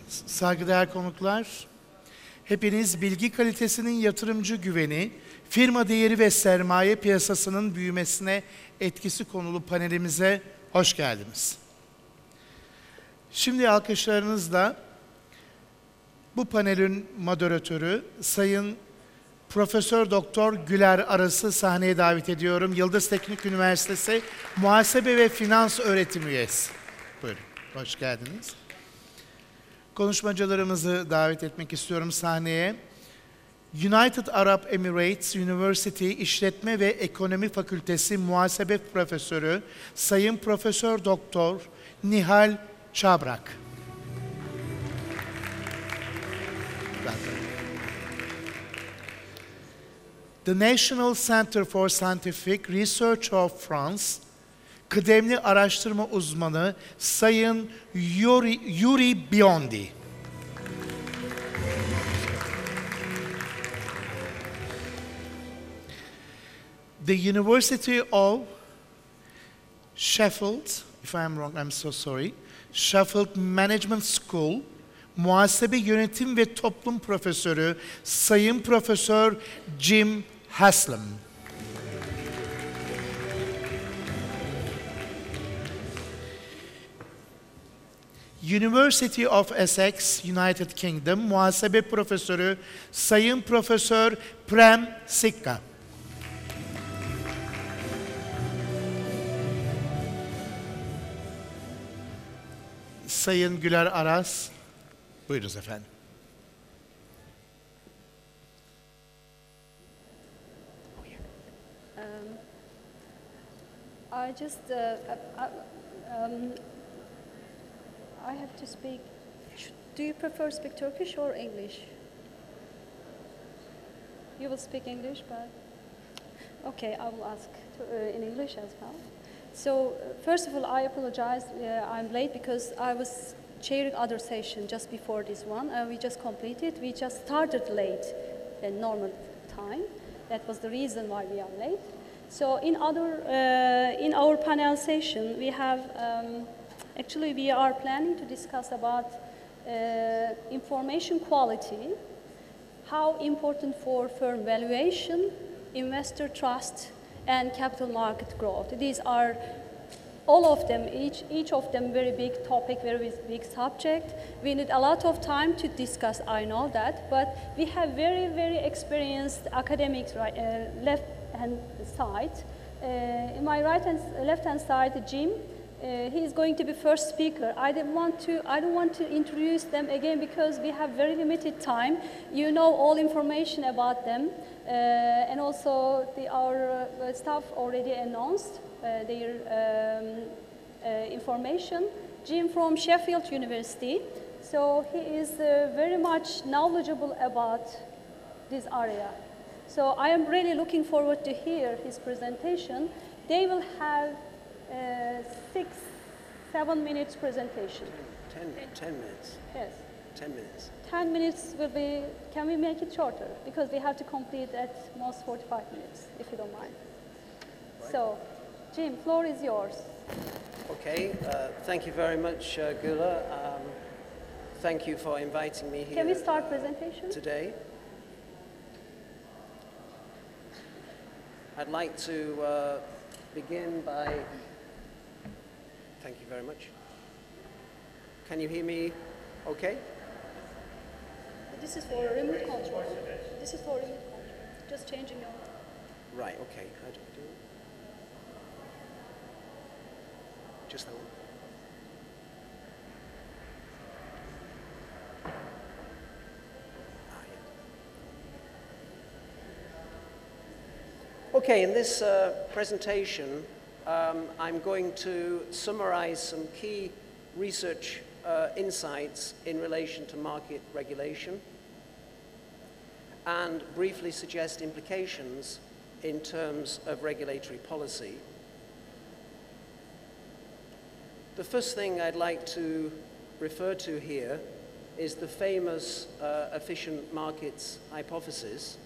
Saygıdeğer konuklar, hepiniz Bilgi Kalitesinin Yatırımcı Güveni, Firma Değeri ve Sermaye Piyasasının Büyümesine Etkisi konulu panelimize hoş geldiniz. Şimdi alkışlarınızla bu panelin moderatörü Sayın Profesör Doktor GÜLER ARAS'ı sahneye davet ediyorum. Yıldız Teknik Üniversitesi Muhasebe ve Finans öğretim üyesi. Buyurun, hoş geldiniz. Konuşmacılarımızı davet etmek istiyorum sahneye. United Arab Emirates University İşletme ve Ekonomi Fakültesi Muhasebe Profesörü Sayın Profesör Doktor NİHEL Çabrak. The National Center for Scientific Research of France, kıdemli araştırma uzmanı Sayın Yuri Biondi. The University of Sheffield, if I'm wrong, I'm so sorry, Sheffield Management School, Muhasebe Yönetim ve Toplum Profesörü Sayın Profesör Jim HASLAM. University of Essex, United Kingdom, Muhasebe Profesörü Sayın Profesör Prem Sikka. Sayın GÜLER ARAS, buyurunuz efendim. I just, I have to speak, do you prefer speak Turkish or English? You will speak English, but, okay, I will ask in English as well. So, first of all, I apologize, I'm late because I was chairing other session just before this one. We just completed, we just started late than normal time. That was the reason why we are late. So in our panel session, we have, actually we are planning to discuss about information quality, how important for firm valuation, investor trust, and capital market growth. These are all of them, each of them very big topic, very big subject. We need a lot of time to discuss, I know that, but we have very, very experienced academics left-hand side. In my left-hand side, Jim, he is going to be first speaker. I don't want to introduce them again because we have very limited time. You know all information about them, and also our staff already announced their information. Jim from Sheffield University, so he is very much knowledgeable about this area. So I am really looking forward to hear his presentation. They will have 6-7 minutes presentation. 10 minutes? Yes. 10 minutes. 10 minutes will be, can we make it shorter? Because we have to complete at most 45 minutes, if you don't mind. Right. So, Jim, floor is yours. Okay, thank you very much, Gula. Thank you for inviting me here. Can we start presentation? Today. I'd like to begin by, thank you very much. Can you hear me okay? This is for remote control. This is for remote control. Just changing your... Right, okay. How do I do it? Just that one. Okay, in this presentation, I'm going to summarize some key research insights in relation to market regulation and briefly suggest implications in terms of regulatory policy. The first thing I'd like to refer to here is the famous efficient markets hypothesis,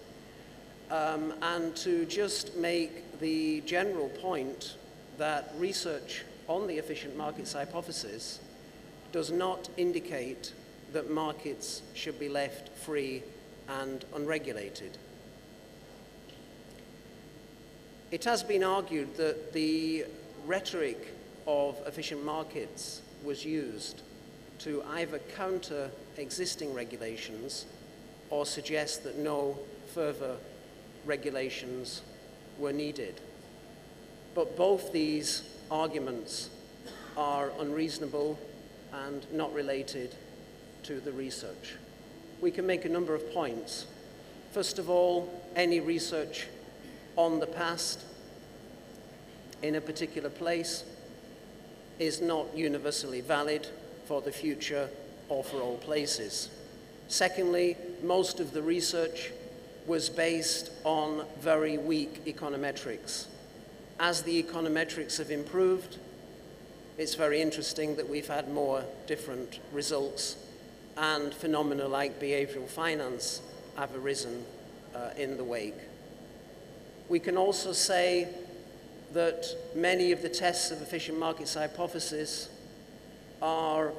and to just make the general point that research on the efficient markets hypothesis does not indicate that markets should be left free and unregulated. It has been argued that the rhetoric of efficient markets was used to either counter existing regulations or suggest that no further regulations were needed. But both these arguments are unreasonable and not related to the research. We can make a number of points. First of all, any research on the past in a particular place is not universally valid for the future or for all places. Secondly, most of the research was based on very weak econometrics. As the econometrics have improved, it's very interesting that we've had more different results, and phenomena like behavioral finance have arisen in the wake. We can also say that many of the tests of efficient markets hypothesis are,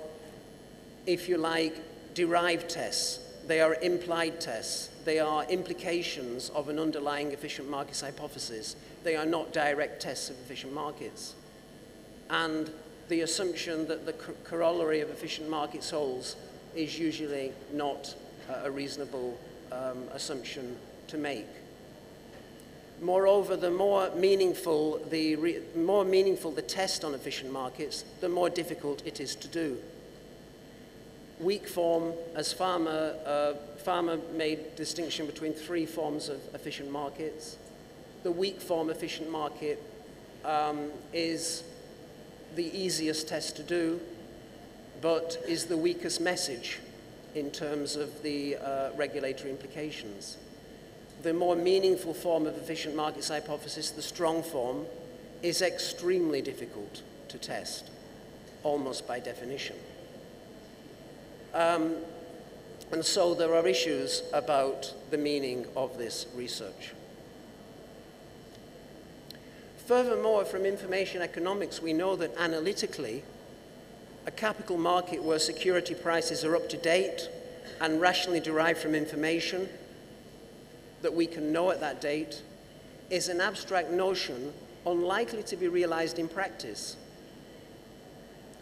if you like, derived tests. They are implied tests. They are implications of an underlying efficient markets hypothesis. They are not direct tests of efficient markets. And the assumption that the corollary of efficient markets holds is usually not a reasonable assumption to make. Moreover, the more meaningful the test on efficient markets, the more difficult it is to do. Weak form, as Farmer made distinction between three forms of efficient markets. The weak form efficient market is the easiest test to do, but is the weakest message in terms of the regulatory implications. The more meaningful form of efficient markets hypothesis, the strong form, is extremely difficult to test, almost by definition. And so there are issues about the meaning of this research. Furthermore, from information economics, we know that analytically, a capital market where security prices are up to date and rationally derived from information that we can know at that date is an abstract notion unlikely to be realized in practice.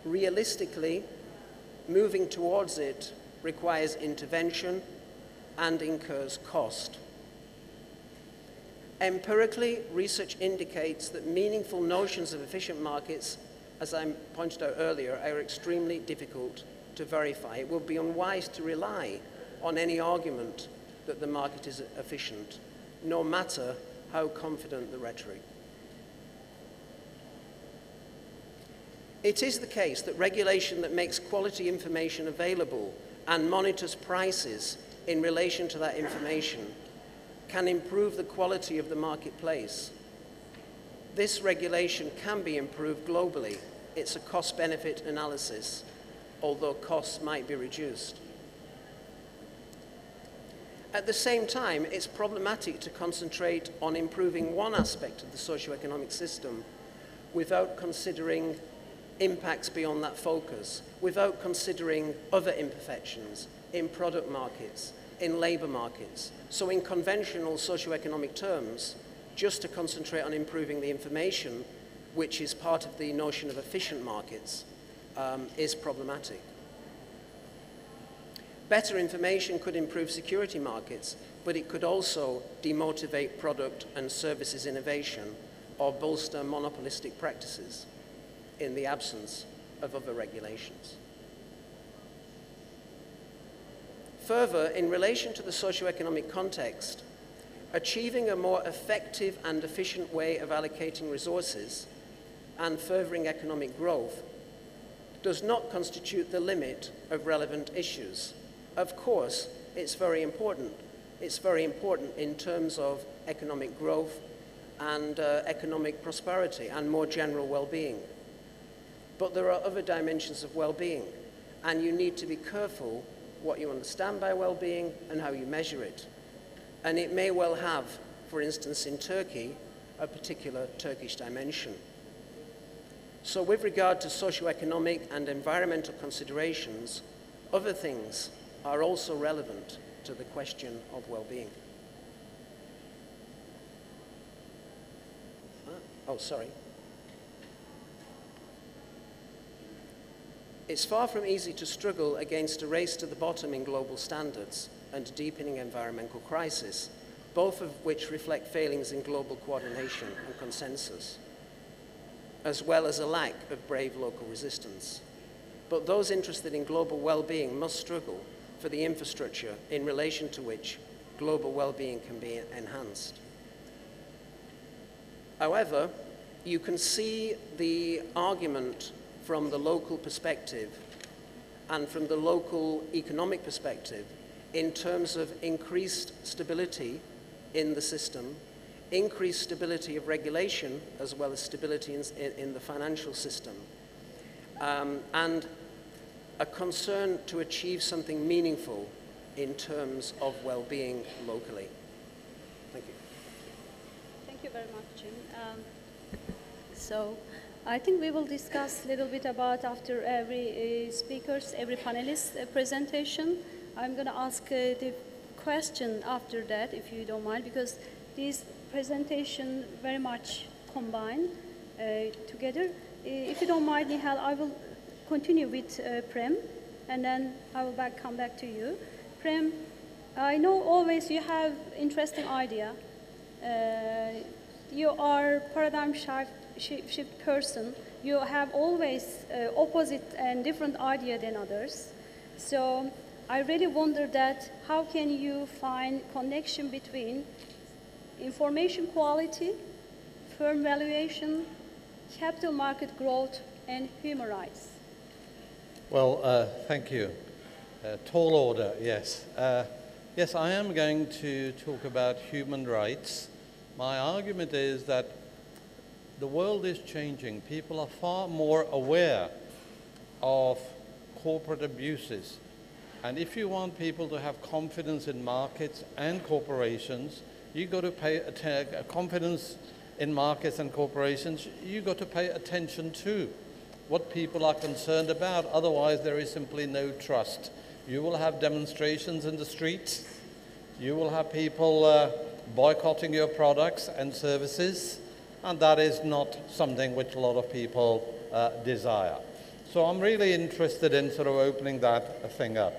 Realistically, moving towards it requires intervention and incurs cost. Empirically, research indicates that meaningful notions of efficient markets, as I pointed out earlier, are extremely difficult to verify. It would be unwise to rely on any argument that the market is efficient, no matter how confident the rhetoric. It is the case that regulation that makes quality information available and monitors prices in relation to that information can improve the quality of the marketplace. This regulation can be improved globally. It's a cost-benefit analysis, although costs might be reduced. At the same time, it's problematic to concentrate on improving one aspect of the socio-economic system without considering impacts beyond that focus, without considering other imperfections in product markets, in labor markets. So in conventional socio-economic terms, just to concentrate on improving the information, which is part of the notion of efficient markets, is problematic. Better information could improve security markets, but it could also demotivate product and services innovation or bolster monopolistic practices in the absence of other regulations. Further, in relation to the socio-economic context, achieving a more effective and efficient way of allocating resources and furthering economic growth does not constitute the limit of relevant issues. Of course, it's very important. It's very important in terms of economic growth and economic prosperity and more general well-being. But there are other dimensions of well-being, and you need to be careful what you understand by well-being and how you measure it. And it may well have, for instance, in Turkey, a particular Turkish dimension. So with regard to socio-economic and environmental considerations, other things are also relevant to the question of well-being. Oh, sorry. It's far from easy to struggle against a race to the bottom in global standards and deepening environmental crisis, both of which reflect failings in global coordination and consensus, as well as a lack of brave local resistance. But those interested in global well-being must struggle for the infrastructure in relation to which global well-being can be enhanced. However, you can see the argument from the local perspective and from the local economic perspective in terms of increased stability in the system, increased stability of regulation as well as stability in the financial system, and a concern to achieve something meaningful in terms of well-being locally. Thank you. Thank you very much, Jim. So I think we will discuss a little bit about after every every panelist presentation. I'm going to ask the question after that, if you don't mind, because these presentations very much combine together. If you don't mind, Nihal, I will continue with Prem, and then I will come back to you. Prem, I know always you have interesting idea. You are paradigm shift person. You have always opposite and different idea than others. So I really wonder that how can you find connection between information quality, firm valuation, capital market growth, and human rights? Well, thank you. Tall order, yes. Yes, I am going to talk about human rights. My argument is that the world is changing. People are far more aware of corporate abuses. And if you want people to have confidence in markets and corporations, you've got to pay confidence in markets and corporations, you've got to pay attention to what people are concerned about. Otherwise, there is simply no trust. You will have demonstrations in the streets. You will have people boycotting your products and services. And that is not something which a lot of people desire. So I'm really interested in sort of opening that thing up.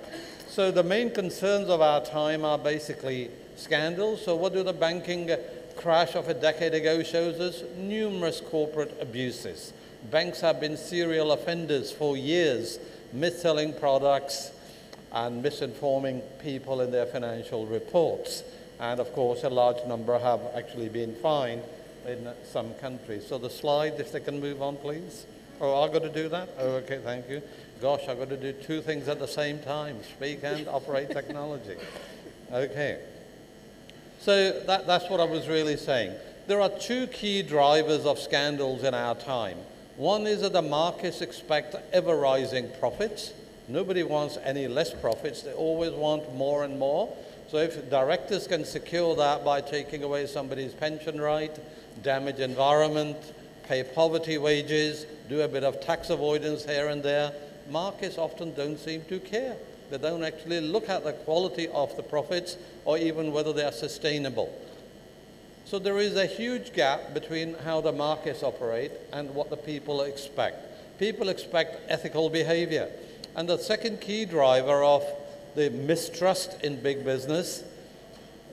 So the main concerns of our time are basically scandals. So what do the banking crash of a decade ago shows us? Numerous corporate abuses. Banks have been serial offenders for years, mis-selling products and misinforming people in their financial reports. And of course, a large number have actually been fined in some countries. So the slide, if they can move on, please. Oh, I've got to do that? Oh, okay, thank you. Gosh, I've got to do two things at the same time, speak and operate technology. Okay. So that's what I was really saying. There are two key drivers of scandals in our time. One is that the markets expect ever-rising profits. Nobody wants any less profits. They always want more and more. So if directors can secure that by taking away somebody's pension right, damage environment, pay poverty wages, do a bit of tax avoidance here and there, markets often don't seem to care. They don't actually look at the quality of the profits or even whether they are sustainable. So there is a huge gap between how the markets operate and what the people expect. People expect ethical behavior. And the second key driver of the mistrust in big business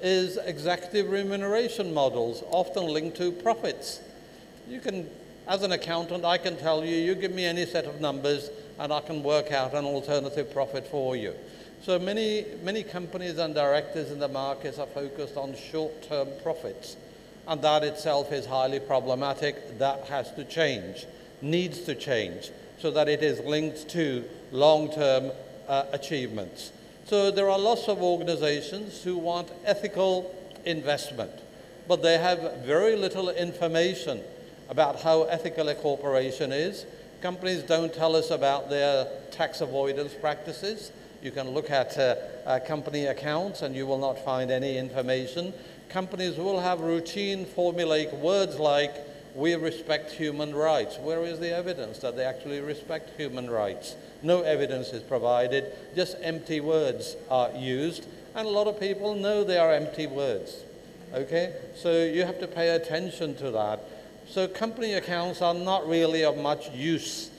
is executive remuneration models, often linked to profits. You can, as an accountant, I can tell you, you give me any set of numbers and I can work out an alternative profit for you. So many companies and directors in the markets are focused on short-term profits. And that itself is highly problematic. That has to change, needs to change, so that it is linked to long-term achievements. So there are lots of organizations who want ethical investment, but they have very little information about how ethical a corporation is. Companies don't tell us about their tax avoidance practices. You can look at company accounts and you will not find any information. Companies will have routine formulaic words like, we respect human rights. Where is the evidence that they actually respect human rights? No evidence is provided, just empty words are used, and a lot of people know they are empty words. Okay? So you have to pay attention to that. So company accounts are not really of much use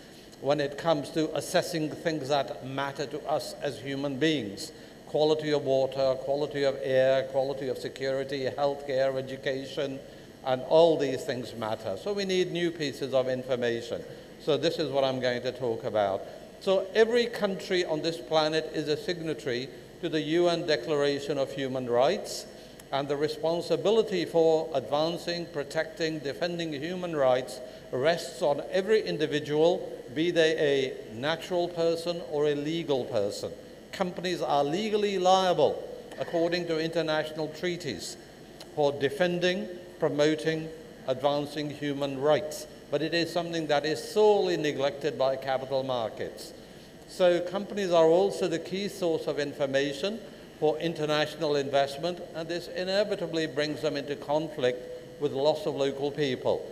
when it comes to assessing things that matter to us as human beings. Quality of water, quality of air, quality of security, healthcare, education, and all these things matter. So we need new pieces of information. So this is what I'm going to talk about. So every country on this planet is a signatory to the UN Declaration of Human Rights, and the responsibility for advancing, protecting, defending human rights rests on every individual, be they a natural person or a legal person. Companies are legally liable, according to international treaties, for defending, promoting, advancing human rights. But it is something that is sorely neglected by capital markets. So companies are also the key source of information for international investment, and this inevitably brings them into conflict with loss of local people.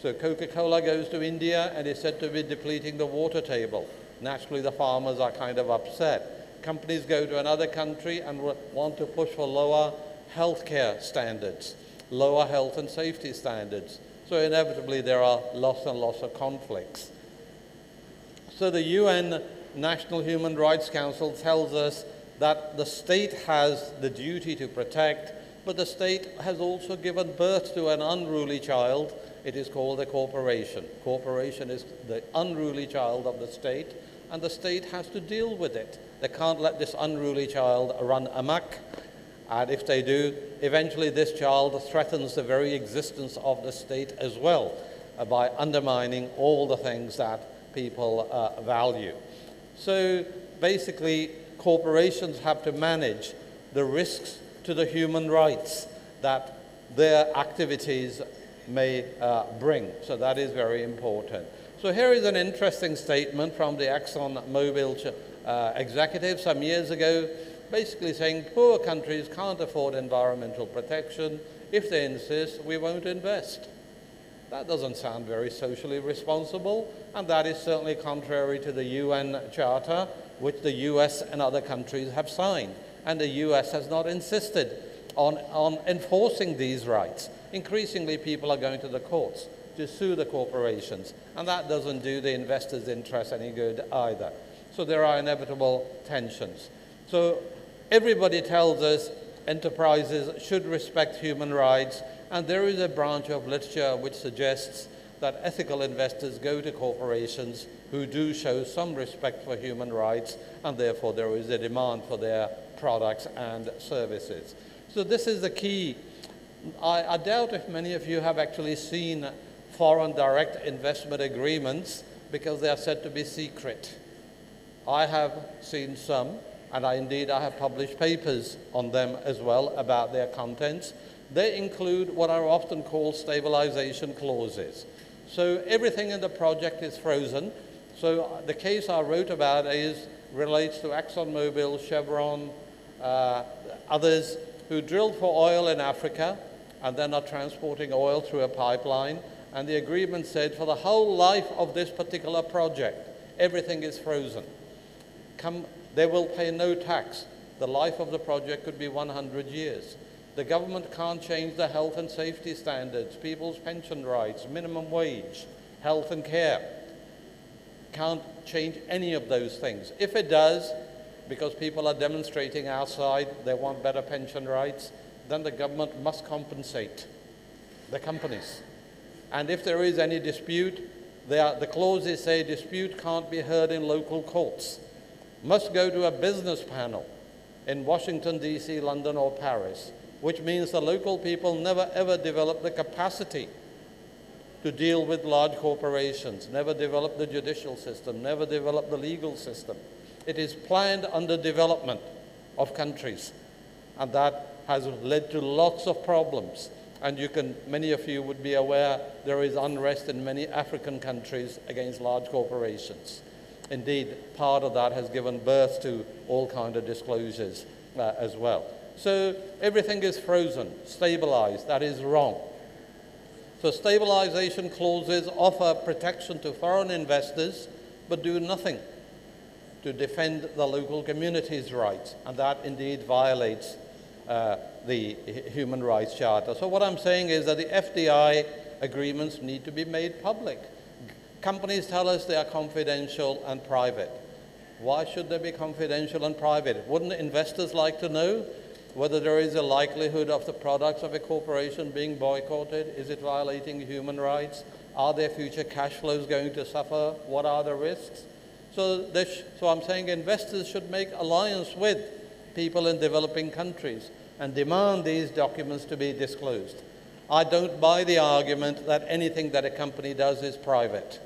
So Coca-Cola goes to India and is said to be depleting the water table. Naturally, the farmers are kind of upset. Companies go to another country and want to push for lower healthcare standards, lower health and safety standards. So inevitably there are lots and lots of conflicts. So the UN National Human Rights Council tells us that the state has the duty to protect, but the state has also given birth to an unruly child. It is called a corporation. Corporation is the unruly child of the state, and the state has to deal with it. They can't let this unruly child run amok, and if they do, eventually this child threatens the very existence of the state as well by undermining all the things that people value. So basically, corporations have to manage the risks to the human rights that their activities may bring. So that is very important. So here is an interesting statement from the ExxonMobil executive some years ago, basically saying poor countries can't afford environmental protection. If they insist, we won't invest. That doesn't sound very socially responsible, and that is certainly contrary to the UN Charter, which the US and other countries have signed. And the US has not insisted on enforcing these rights. Increasingly, people are going to the courts to sue the corporations, and that doesn't do the investors' interest any good either. So there are inevitable tensions. So everybody tells us enterprises should respect human rights, and there is a branch of literature which suggests that ethical investors go to corporations who do show some respect for human rights, and therefore there is a demand for their products and services. So this is the key. I doubt if many of you have actually seen foreign direct investment agreements because they are said to be secret. I have seen some, and indeed I have published papers on them as well about their contents. They include what are often called stabilization clauses. So everything in the project is frozen. So the case I wrote about relates to ExxonMobil, Chevron, others who drilled for oil in Africa and then are transporting oil through a pipeline. And the agreement said for the whole life of this particular project, everything is frozen. They will pay no tax. The life of the project could be 100 years. The government can't change the health and safety standards, people's pension rights, minimum wage, health and care. Can't change any of those things. If it does, because people are demonstrating outside, they want better pension rights, then the government must compensate the companies. And if there is any dispute, the clauses say dispute can't be heard in local courts. Must go to a business panel in Washington, D.C., London, or Paris, which means the local people never ever develop the capacity to deal with large corporations, never develop the judicial system, never develop the legal system. It is planned under development of countries, and that has led to lots of problems. And many of you would be aware there is unrest in many African countries against large corporations. Indeed, part of that has given birth to all kinds of disclosures as well. So everything is frozen, stabilized. That is wrong. So stabilization clauses offer protection to foreign investors, but do nothing to defend the local community's rights, and that indeed violates the Human Rights Charter. So what I'm saying is that the FDI agreements need to be made public. Companies tell us they are confidential and private. Why should they be confidential and private? Wouldn't investors like to know whether there is a likelihood of the products of a corporation being boycotted? Is it violating human rights? Are their future cash flows going to suffer? What are the risks? So I'm saying investors should make alliance with people in developing countries and demand these documents to be disclosed. I don't buy the argument that anything that a company does is private.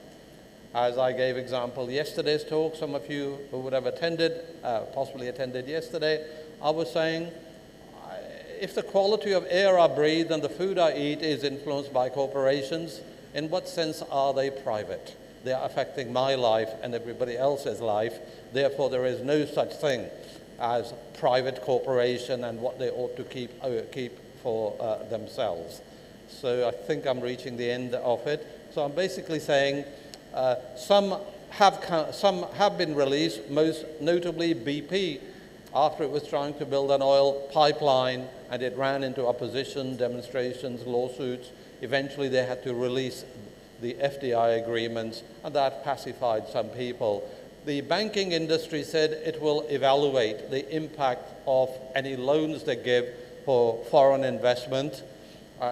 As I gave example yesterday's talk, some of you who would have attended, possibly attended yesterday, I was saying, if the quality of air I breathe and the food I eat is influenced by corporations, in what sense are they private? They are affecting my life and everybody else's life. Therefore, there is no such thing as private corporation and what they ought to keep for themselves. So I think I'm reaching the end of it. So I'm basically saying some have been released, most notably BP, after it was trying to build an oil pipeline and it ran into opposition, demonstrations, lawsuits. Eventually they had to release the FDI agreements, and that pacified some people. The banking industry said it will evaluate the impact of any loans they give for foreign investment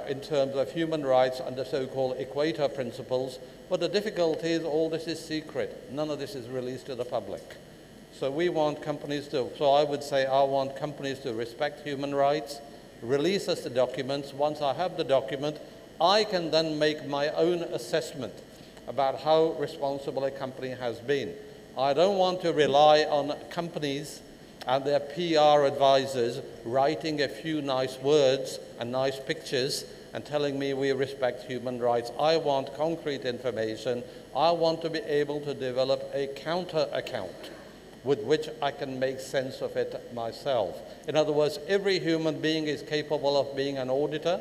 in terms of human rights under so-called equator principles. But the difficulty is all this is secret. None of this is released to the public. So we want companies to, so I would say I want companies to respect human rights, release us the documents. Once I have the document, I can then make my own assessment about how responsible a company has been. I don't want to rely on companies and their PR advisors writing a few nice words and nice pictures and telling me we respect human rights. I want concrete information. I want to be able to develop a counter account with which I can make sense of it myself. In other words, every human being is capable of being an auditor,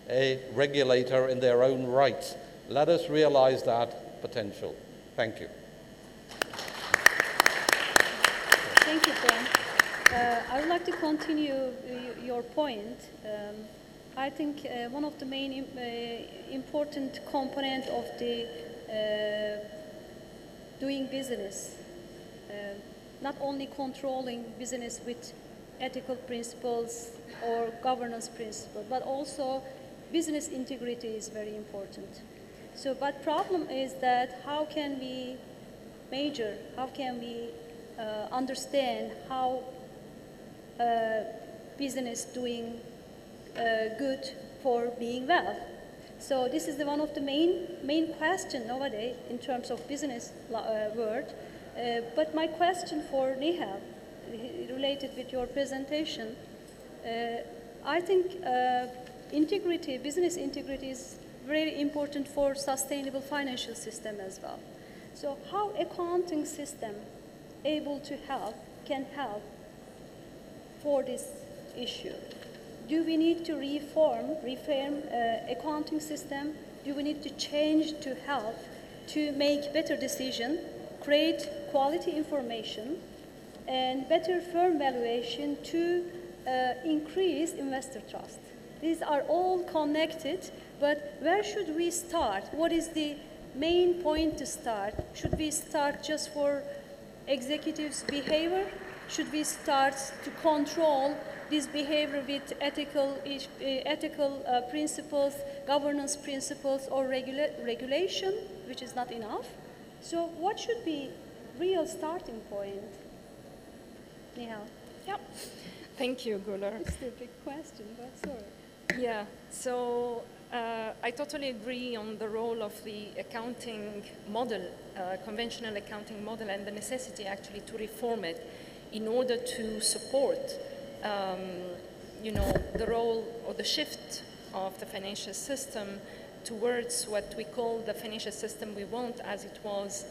a regulator in their own rights. Let us realize that potential. Thank you. Thank you, Ben. I would like to continue your point. I think one of the main important component of the doing business, not only controlling business with ethical principles or governance principles, but also business integrity is very important. So, but problem is that how can we measure, how can we understand how business doing good for being well? So this is one of the main question nowadays in terms of business world. But my question for NİHEL, related with your presentation, I think integrity, business integrity is very important for sustainable financial system as well. So how accounting system able to help, can help for this issue? Do we need to reform accounting system? Do we need to change to help to make better decision, create quality information, and better firm valuation to increase investor trust? These are all connected, but where should we start? What is the main point to start? Should we start just for executives' behavior? Should we start to control this behavior with ethical principles, governance principles, or regulation, which is not enough? So what should be real starting point? NİHEL. Yeah. Thank you, GÜLER. It's a big question, but sorry. Yeah, so I totally agree on the role of the accounting model, conventional accounting model, and the necessity actually to reform it in order to support, the role or the shift of the financial system towards what we call the financial system we want, as it was.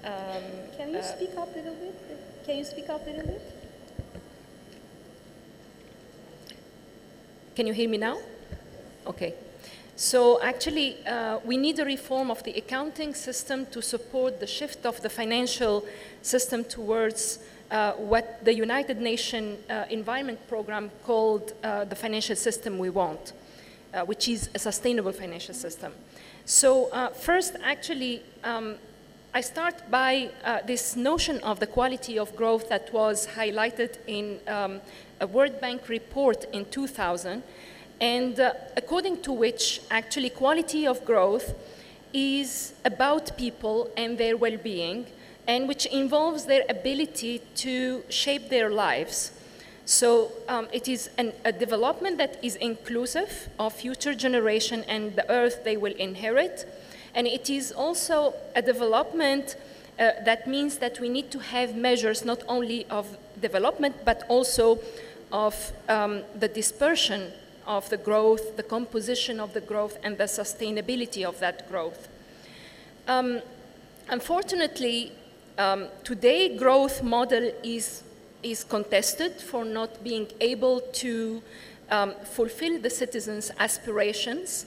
Can you speak up a little bit? Can you speak up a little bit? Can you hear me now? Okay. So actually, we need a reform of the accounting system to support the shift of the financial system towards what the United Nations Environment Program called the financial system we want, which is a sustainable financial system. So first, actually, I start by this notion of the quality of growth that was highlighted in a World Bank report in 2000, and according to which actually quality of growth is about people and their well-being, and which involves their ability to shape their lives. So it is a development that is inclusive of future generation and the earth they will inherit. And it is also a development that means that we need to have measures not only of development, but also of the dispersion of the growth, the composition of the growth, and the sustainability of that growth. Unfortunately, today growth model is contested for not being able to fulfill the citizens' aspirations,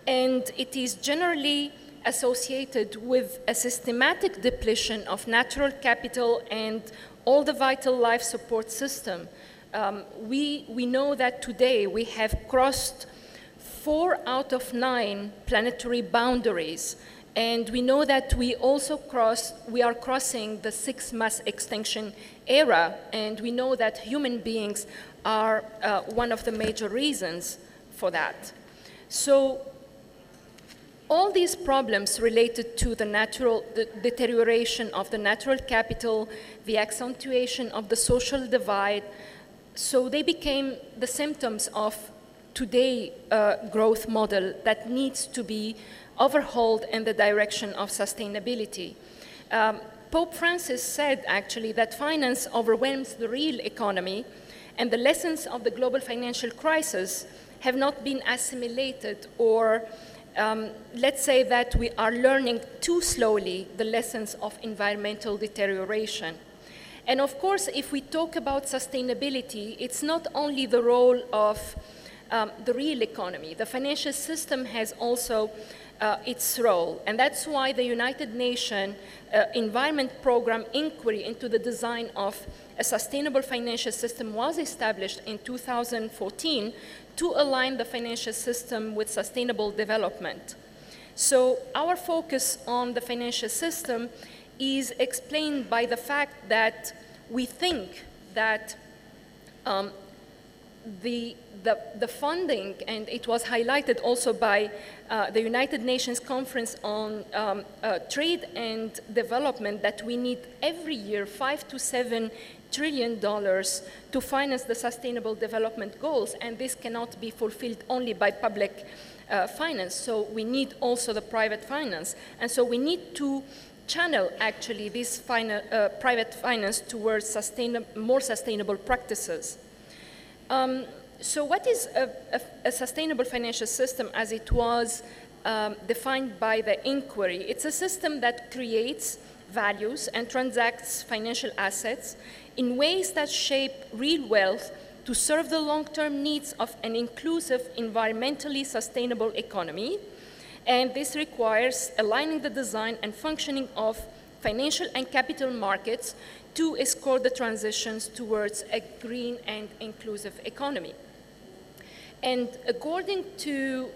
and it is generally associated with a systematic depletion of natural capital and all the vital life support system. We know that today we have crossed 4 out of 9 planetary boundaries, and we know that we are crossing the 6th mass extinction era, and we know that human beings are one of the major reasons for that. So all these problems related to the deterioration of the natural capital, the accentuation of the social divide, so they became the symptoms of today's growth model that needs to be overhauled in the direction of sustainability. Pope Francis said actually that finance overwhelms the real economy, and the lessons of the global financial crisis have not been assimilated, or let's say that we are learning too slowly the lessons of environmental deterioration. And of course, if we talk about sustainability, it's not only the role of the real economy. The financial system has also its role, and that's why the United Nations Environment Program inquiry into the design of a sustainable financial system was established in 2014 to align the financial system with sustainable development. So our focus on the financial system is explained by the fact that we think that the funding, and it was highlighted also by the United Nations Conference on Trade and Development, that we need every year $5 to $7 trillion to finance the Sustainable Development Goals, and this cannot be fulfilled only by public finance. So we need also the private finance, and so we need to channel actually this private finance towards more sustainable practices. So what is a sustainable financial system as it was defined by the inquiry? It's a system that creates values and transacts financial assets in ways that shape real wealth to serve the long-term needs of an inclusive, environmentally sustainable economy. And this requires aligning the design and functioning of financial and capital markets to escort the transitions towards a green and inclusive economy. And according to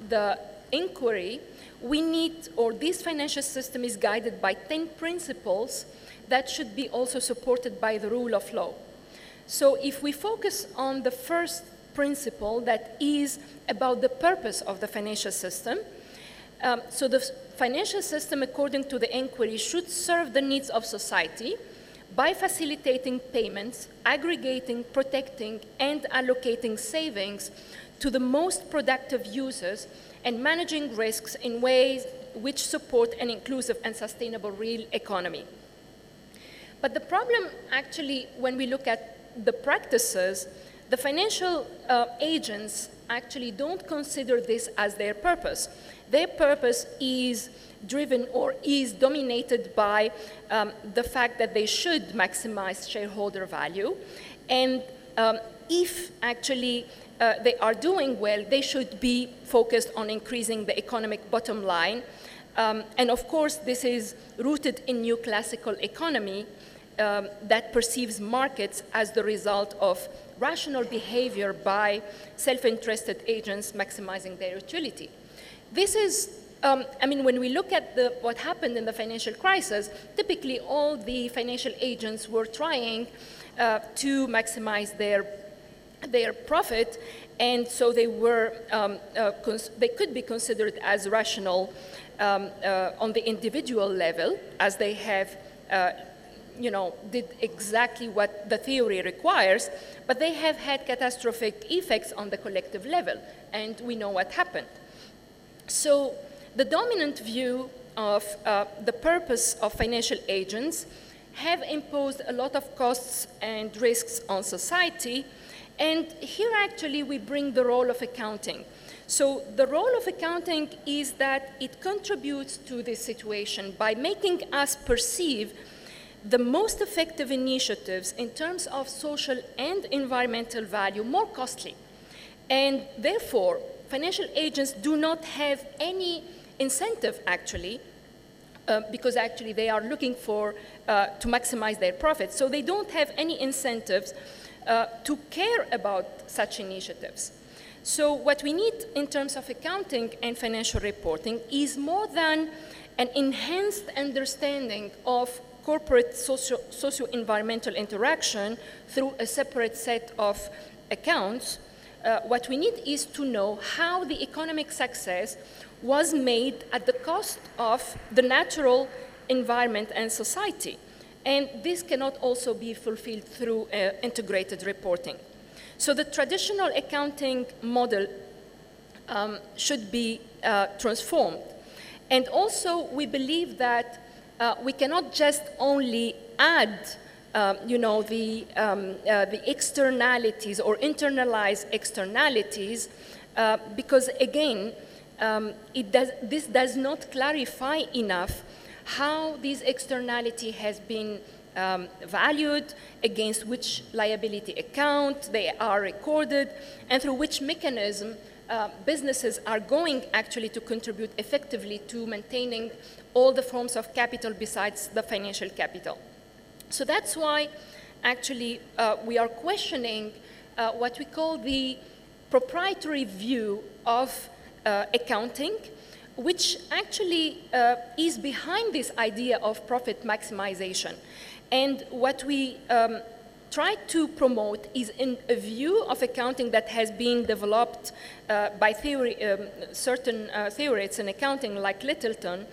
the inquiry, this financial system is guided by 10 principles that should be also supported by the rule of law. So if we focus on the first principle, that is about the purpose of the financial system, so the financial system, according to the inquiry, should serve the needs of society by facilitating payments, aggregating, protecting, and allocating savings to the most productive users, and managing risks in ways which support an inclusive and sustainable real economy. But the problem actually, when we look at the practices, the financial agents actually don't consider this as their purpose. Their purpose is driven or is dominated by the fact that they should maximize shareholder value. And if actually they are doing well, they should be focused on increasing the economic bottom line. And of course, this is rooted in new classical economy that perceives markets as the result of rational behavior by self-interested agents maximizing their utility. This is, I mean, when we look at what happened in the financial crisis, typically all the financial agents were trying to maximize their profit, and so they were, they could be considered as rational on the individual level, as they have did exactly what the theory requires, but they have had catastrophic effects on the collective level, and we know what happened. So the dominant view of the purpose of financial agents have imposed a lot of costs and risks on society, and here actually we bring the role of accounting. So the role of accounting is that it contributes to this situation by making us perceive the most effective initiatives in terms of social and environmental value more costly. And therefore, financial agents do not have any incentive actually, because actually they are looking for to maximize their profits. So they don't have any incentives to care about such initiatives. So what we need in terms of accounting and financial reporting is more than an enhanced understanding of corporate socio-environmental interaction through a separate set of accounts. What we need is to know how the economic success was made at the cost of the natural environment and society. And this cannot also be fulfilled through integrated reporting. So the traditional accounting model should be transformed. And also we believe that we cannot just only add the externalities or internalize externalities, because again, this does not clarify enough how this externality has been valued, against which liability account they are recorded, and through which mechanism businesses are going actually to contribute effectively to maintaining all the forms of capital besides the financial capital. So that's why actually we are questioning what we call the proprietary view of accounting, which actually is behind this idea of profit maximization. And what we try to promote is in a view of accounting that has been developed by certain theorists in accounting like Littleton,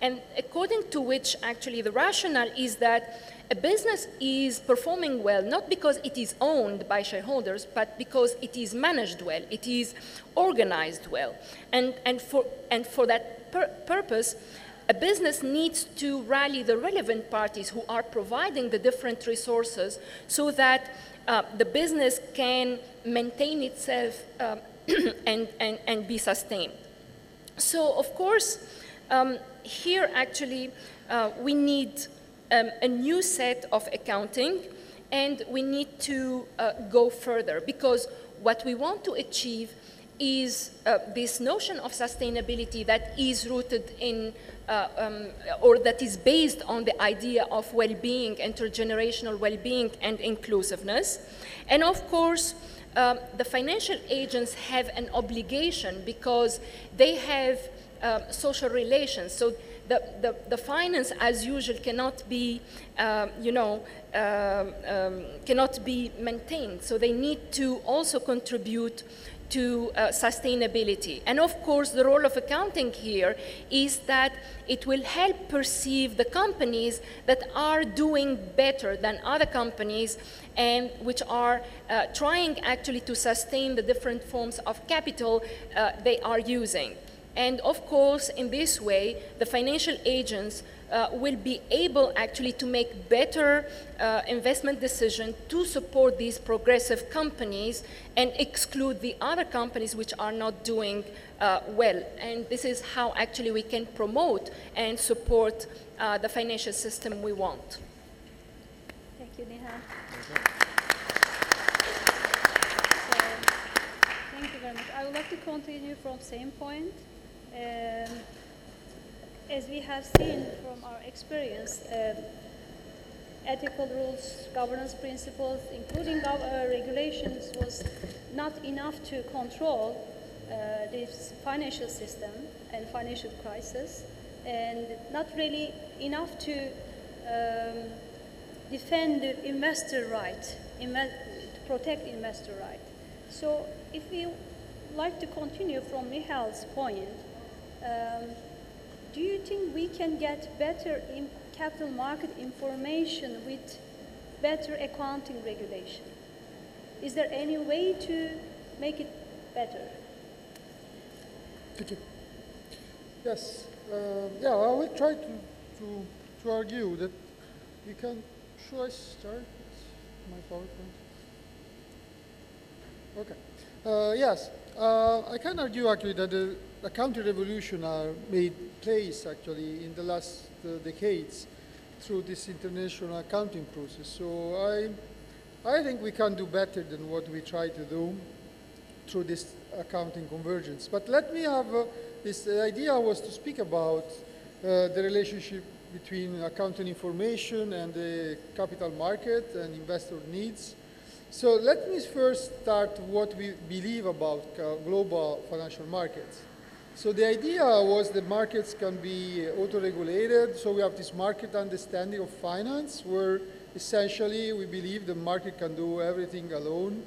and according to which actually the rationale is that a business is performing well not because it is owned by shareholders, but because it is managed well, it is organized well. And for that purpose, a business needs to rally the relevant parties who are providing the different resources so that the business can maintain itself and be sustained. So of course, here actually we need a new set of accounting, and we need to go further, because what we want to achieve is this notion of sustainability that is rooted in or that is based on the idea of well-being, intergenerational well-being and inclusiveness. And of course, the financial agents have an obligation because they have social relations. So the finance, as usual, cannot be, cannot be maintained. So they need to also contribute to sustainability. And of course, the role of accounting here is that it will help perceive the companies that are doing better than other companies and which are trying actually to sustain the different forms of capital they are using. And of course, in this way, the financial agents will be able actually to make better investment decisions to support these progressive companies and exclude the other companies which are not doing well. And this is how actually we can promote and support the financial system we want. Thank you, Nihal. like to continue from same point. As we have seen from our experience, ethical rules, governance principles, including regulations, was not enough to control this financial system and financial crisis, and not really enough to defend the investor right, to protect investor right. So if we like to continue from NİHEL's point, do you think we can get better capital market information with better accounting regulation? Is there any way to make it better? Thank you. Yes. Yeah, I will try to argue that we can. Should I start my PowerPoint? Okay. Yes. I can argue actually that the accounting revolution made place actually in the last decades through this international accounting process. So I think we can do better than what we try to do through this accounting convergence. But let me have this idea was to speak about the relationship between accounting information and the capital market and investor needs. So let me first start what we believe about global financial markets. So the idea was that markets can be auto-regulated. So we have this market understanding of finance where essentially we believe the market can do everything alone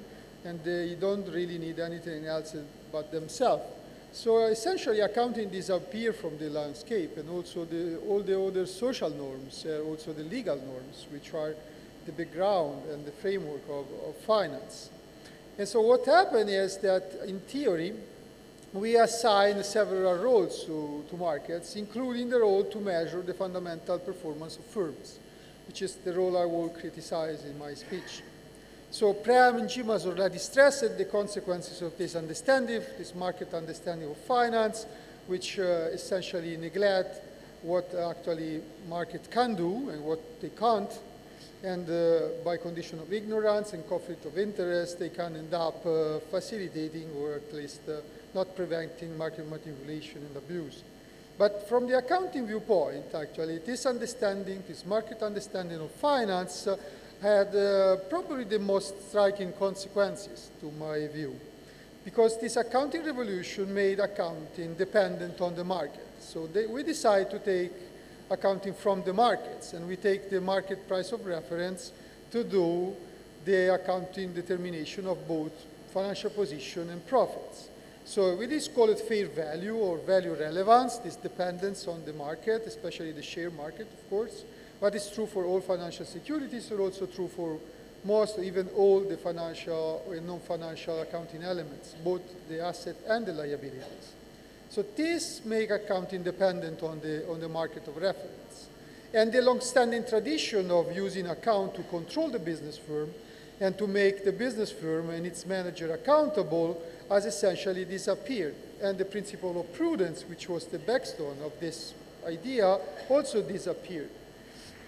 and they don't really need anything else but themselves. So essentially accounting disappeared from the landscape, and also all the other social norms, also the legal norms, which are the background and the framework of finance. And so what happened is that in theory, we assign several roles to markets, including the role to measure the fundamental performance of firms, which is the role I will criticize in my speech. So Prem and Jim has already stressed the consequences of this understanding, this market understanding of finance, which essentially neglect what actually market can do and what they can't. And by condition of ignorance and conflict of interest, they can end up facilitating or at least not preventing market manipulation and abuse. But from the accounting viewpoint, actually, this understanding, this market understanding of finance had probably the most striking consequences, to my view, because this accounting revolution made accounting dependent on the market. So we decided to take accounting from the markets, and we take the market price of reference to do the accounting determination of both financial position and profits. So we just call it fair value or value relevance, this dependence on the market, especially the share market, of course. But it's true for all financial securities, and also true for most, even all the financial or non-financial accounting elements, both the asset and the liabilities. So this makes accounting dependent on the market of reference. And the long-standing tradition of using account to control the business firm and to make the business firm and its manager accountable has essentially disappeared. And the principle of prudence, which was the backbone of this idea, also disappeared,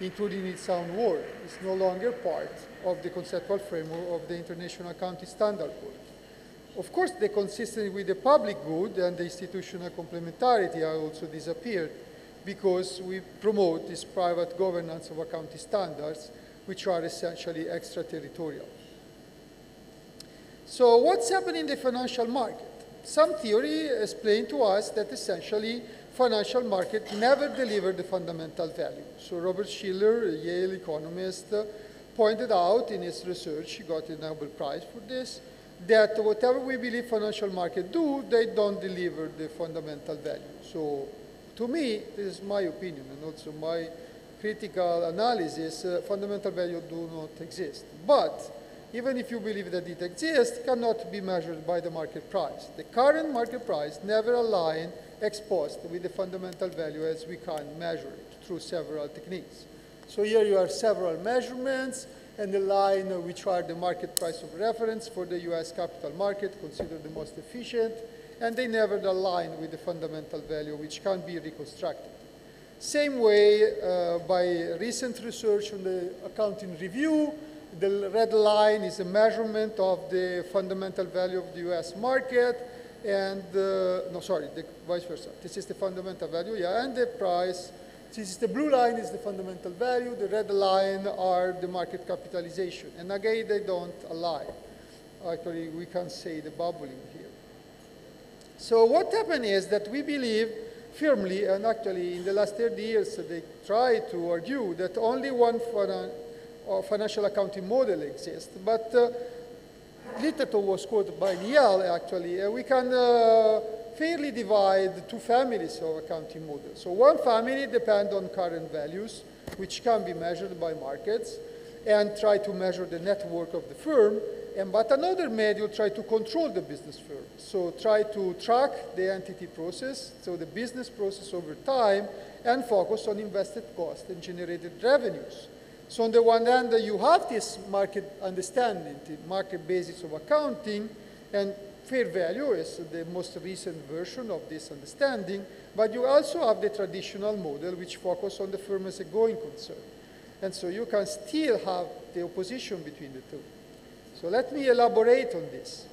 including its own word. It's no longer part of the conceptual framework of the International Accounting Standard Board. Of course, the consistency with the public good and the institutional complementarity are also disappeared because we promote this private governance of accounting standards, which are essentially extraterritorial. So what's happening in the financial market? Some theory explained to us that essentially financial market never delivered the fundamental value. So Robert Shiller, a Yale economist, pointed out in his research, he got a Nobel Prize for this, that whatever we believe financial market do, they don't deliver the fundamental value. So to me, this is my opinion and also my critical analysis, fundamental value do not exist. But even if you believe that it exists, it cannot be measured by the market price. The current market price never aligns ex post with the fundamental value as we can measure it through several techniques. So here you have several measurements and the line which are the market price of reference for the US capital market, considered the most efficient, and they never align with the fundamental value which can be reconstructed. Same way, by recent research on the accounting review, the red line is a measurement of the fundamental value of the US market, and no, sorry, the vice versa. This is the fundamental value, yeah, and the price. This is the blue line is the fundamental value. The red line are the market capitalization. And again, they don't align. Actually, we can say the bubbling here. So what happened is that we believe firmly, and actually in the last 30 years, they try to argue that only one financial accounting model exists. But literature was quoted by NİHEL, actually. We can fairly divide two families of accounting models. So one family depends on current values, which can be measured by markets, and try to measure the net worth of the firm. But another model try to control the business firm. So try to track the entity process, so the business process over time, and focus on invested cost and generated revenues. So on the one hand, you have this market understanding, the market basis of accounting, and fair value is the most recent version of this understanding, but you also have the traditional model which focus on the firm as a going concern. And so you can still have the opposition between the two. So let me elaborate on this.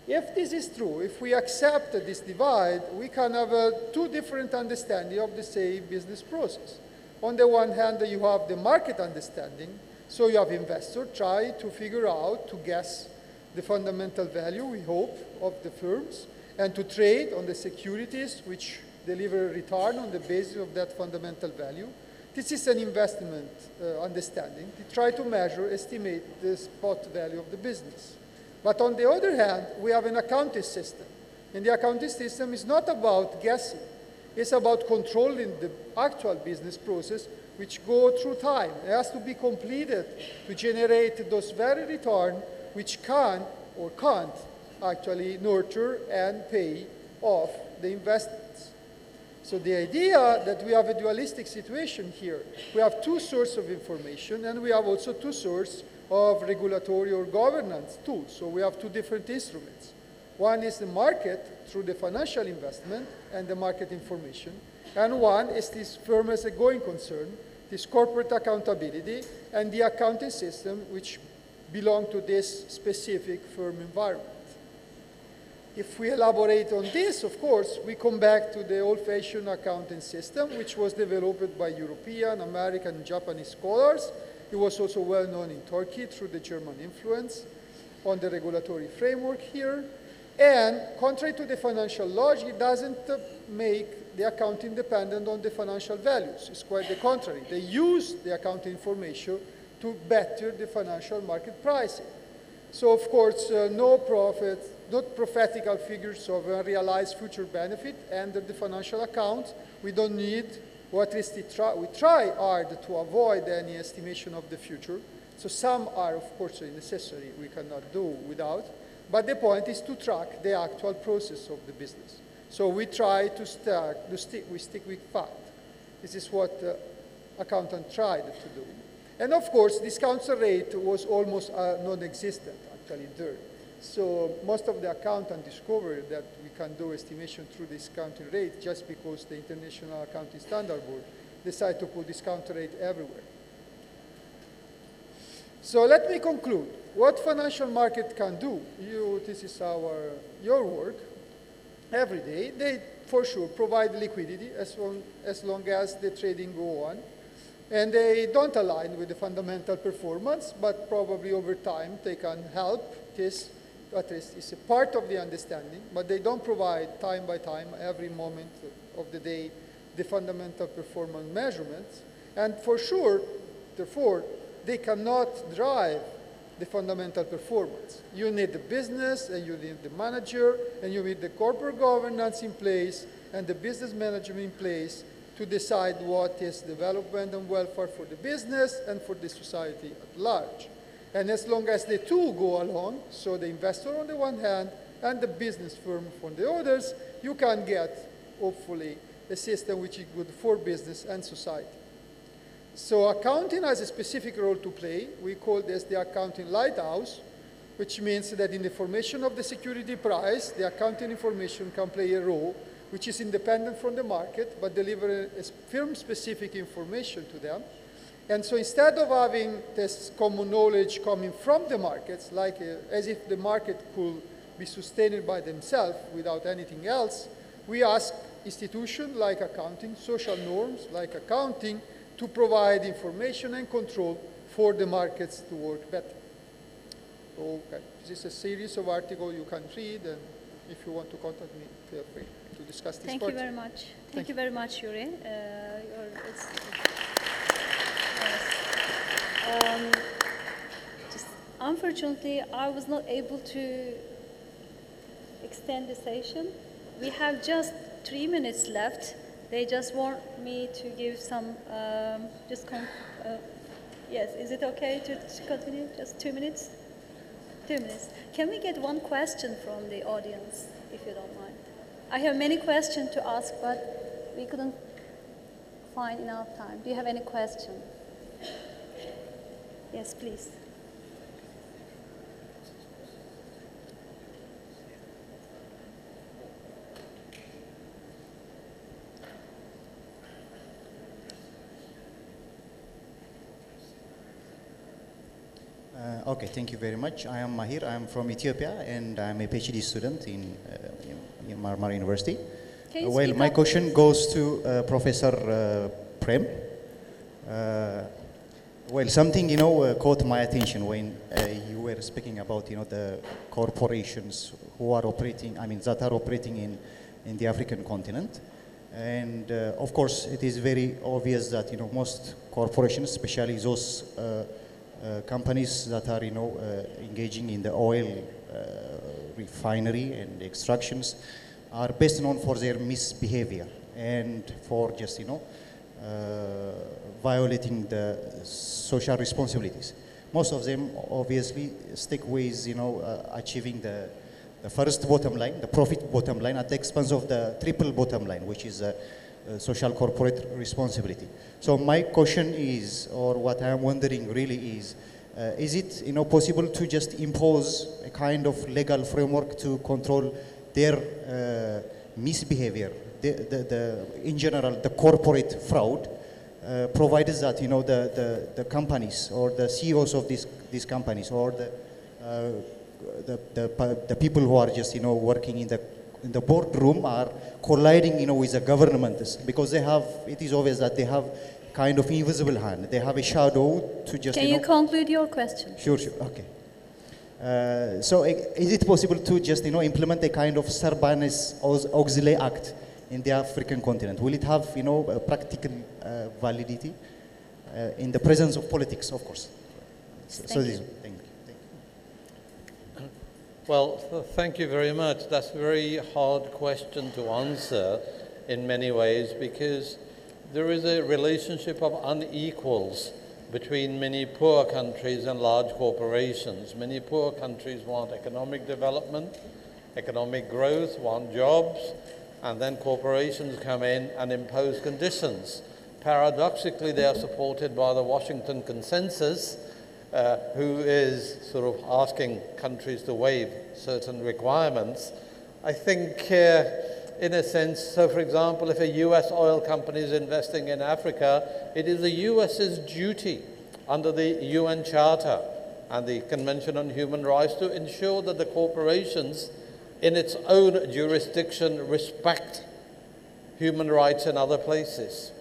If this is true, if we accept this divide, we can have two different understandings of the same business process. On the one hand, you have the market understanding, so you have investors try to figure out, to guess the fundamental value, we hope, of the firms, and to trade on the securities which deliver a return on the basis of that fundamental value. This is an investment understanding. They try to measure, estimate the spot value of the business. But on the other hand, we have an accounting system. And the accounting system is not about guessing. It's about controlling the actual business process which go through time. It has to be completed to generate those very returns which can or can't actually nurture and pay off the investments. So the idea that we have a dualistic situation here, we have two sources of information and we have also two sources of regulatory or governance tools. So we have two different instruments. One is the market through the financial investment and the market information. And one is this firm as a going concern, this corporate accountability and the accounting system which belong to this specific firm environment. If we elaborate on this, of course, we come back to the old-fashioned accounting system, which was developed by European, American, and Japanese scholars. It was also well known in Turkey through the German influence on the regulatory framework here. And contrary to the financial logic, it doesn't make the accounting dependent on the financial values. It's quite the contrary. They use the accounting information to better the financial market pricing. So, of course, no profit, not prophetical figures of unrealized future benefit under the financial account. We don't need, or at least we try hard to avoid any estimation of the future. So some are, of course, necessary. We cannot do without. But the point is to track the actual process of the business. So we try to stick with fact. This is what accountant tried to do. And of course, discount rate was almost non-existent, actually, there. So most of the accountants discovered that we can do estimation through discounting rate just because the International Accounting Standard Board decided to put discount rate everywhere. So let me conclude. What financial market can do? This is your work. Every day, they for sure provide liquidity as long as the trading go on. And they don't align with the fundamental performance, but probably over time they can help this, at least it's a part of the understanding, but they don't provide time by time, every moment of the day, the fundamental performance measurements. And for sure, therefore, they cannot drive the fundamental performance. You need the business, and you need the manager, and you need the corporate governance in place, and the business management in place to decide what is development and welfare for the business and for the society at large. And as long as the two go along, so the investor on the one hand and the business firm on the others, you can get, hopefully, a system which is good for business and society. So accounting has a specific role to play. We call this the accounting lighthouse, which means that in the formation of the security price, the accounting information can play a role which is independent from the market, but deliver a firm-specific information to them. And so instead of having this common knowledge coming from the markets, like as if the market could be sustained by themselves without anything else, we ask institutions like accounting, social norms like accounting, to provide information and control for the markets to work better. So this is a series of articles you can read, and if you want to contact me, feel free to discuss this. Thank you very much. Thank you very much, Yuri. Unfortunately, I was not able to extend the session. We have just 3 minutes left. They just want me to give some, yes, is it okay to continue? Just 2 minutes? 2 minutes. Can we get one question from the audience, if you don't mind? I have many questions to ask, but we couldn't find enough time. Do you have any question? Yes, please. Okay, thank you very much. I am Mahir. I am from Ethiopia, and I am a PhD student in Marmara University. Well, my question goes to Professor Prem. Well, something, caught my attention when you were speaking about, the corporations who are operating, that are operating in the African continent. And of course, it is very obvious that, most corporations, especially those companies that are, engaging in the oil refinery and extractions, are best known for their misbehavior and for just, violating the social responsibilities. Most of them obviously stick with, achieving the first bottom line, the profit bottom line, at the expense of the triple bottom line, which is social corporate responsibility. So my question is, or what I am wondering really is it possible to just impose a kind of legal framework to control their misbehavior, in general, the corporate fraud, provided that the companies or the CEOs of these companies or the people who are just working in the boardroom are colliding with the government, because it is obvious that they have kind of invisible hand. They have a shadow to just. Can you conclude your question? Sure. Okay. So is it possible to just implement a kind of Sarbanes Oxley Act in the African continent? Will it have a practical validity in the presence of politics, of course? Thank you. Well, thank you very much. That's a very hard question to answer in many ways, because there is a relationship of unequals between many poor countries and large corporations. Many poor countries want economic development, economic growth, want jobs, and then corporations come in and impose conditions. Paradoxically, they are supported by the Washington Consensus, who is sort of asking countries to waive certain requirements. I think in a sense, so for example, if a US oil company is investing in Africa, it is the US's duty under the UN Charter and the Convention on Human Rights to ensure that the corporations in its own jurisdiction respect human rights in other places.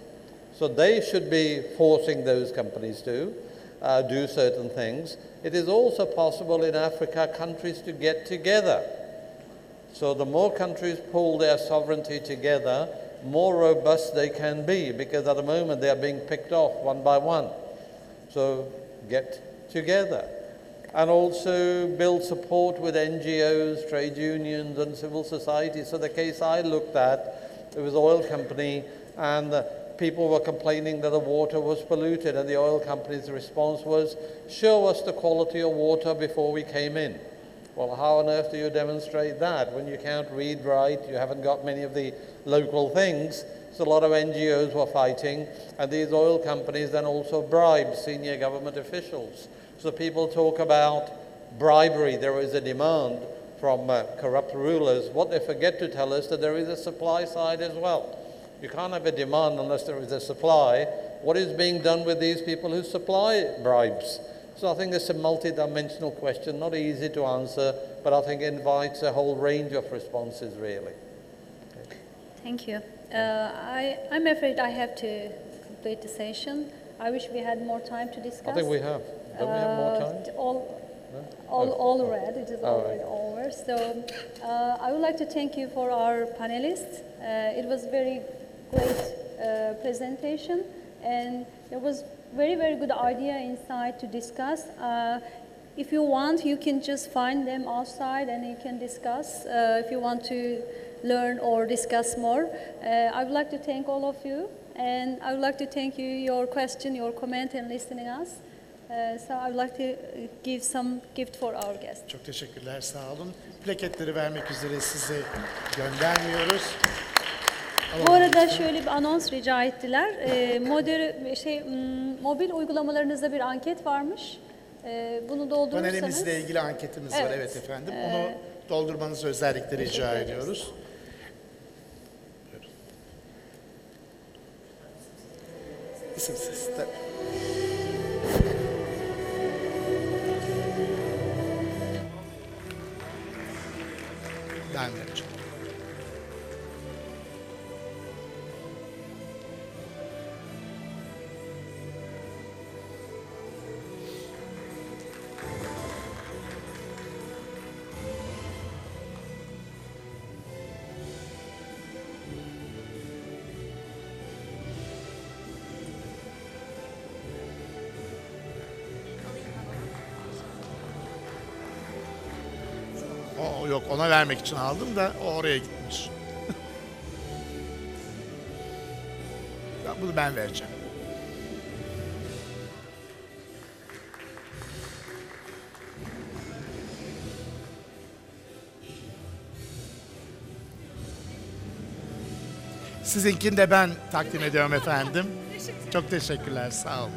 So they should be forcing those companies to do certain things. It is also possible in Africa countries to get together. So the more countries pull their sovereignty together, more robust they can be, because at the moment they are being picked off one by one. So get together. And also build support with NGOs, trade unions and civil society. So the case I looked at, it was an oil company, and people were complaining that the water was polluted, and the oil company's response was, show us the quality of water before we came in. Well, how on earth do you demonstrate that when you can't read right, you haven't got many of the local things? So a lot of NGOs were fighting, and these oil companies then also bribed senior government officials. So people talk about bribery. There is a demand from corrupt rulers. What they forget to tell us that there is a supply side as well. You can't have a demand unless there is a supply. What is being done with these people who supply bribes? So I think it's a multi-dimensional question, not easy to answer, but I think it invites a whole range of responses, really. Thank you. I'm afraid I have to complete the session. I wish we had more time to discuss. I think we have. Don't we have more time? All read. It is already over. So I would like to thank you for our panelists. It was very great presentation, and there was very, very good idea inside to discuss. If you want, you can just find them outside and you can discuss if you want to learn or discuss more. I would like to thank all of you, and I would like to thank you, your question, your comment, and listening us. So I would like to give some gift for our guests. Çok teşekkürler, sağ olun. Plaketleri vermek üzere size göndermiyoruz. Bu arada şöyle bir anons rica ettiler. Mobil uygulamalarınızda bir anket varmış. Bunu doldurursanız. Panelimizle ilgili anketimiz var, evet efendim. Onu doldurmanızı özellikle rica ediyoruz. Buyurun. İsimsiz. Ben vereceğim. Yok, ona vermek için aldım da o oraya gitmiş. Bunu ben vereceğim. Sizinkini de ben takdim ediyorum efendim. Çok teşekkürler, sağ olun.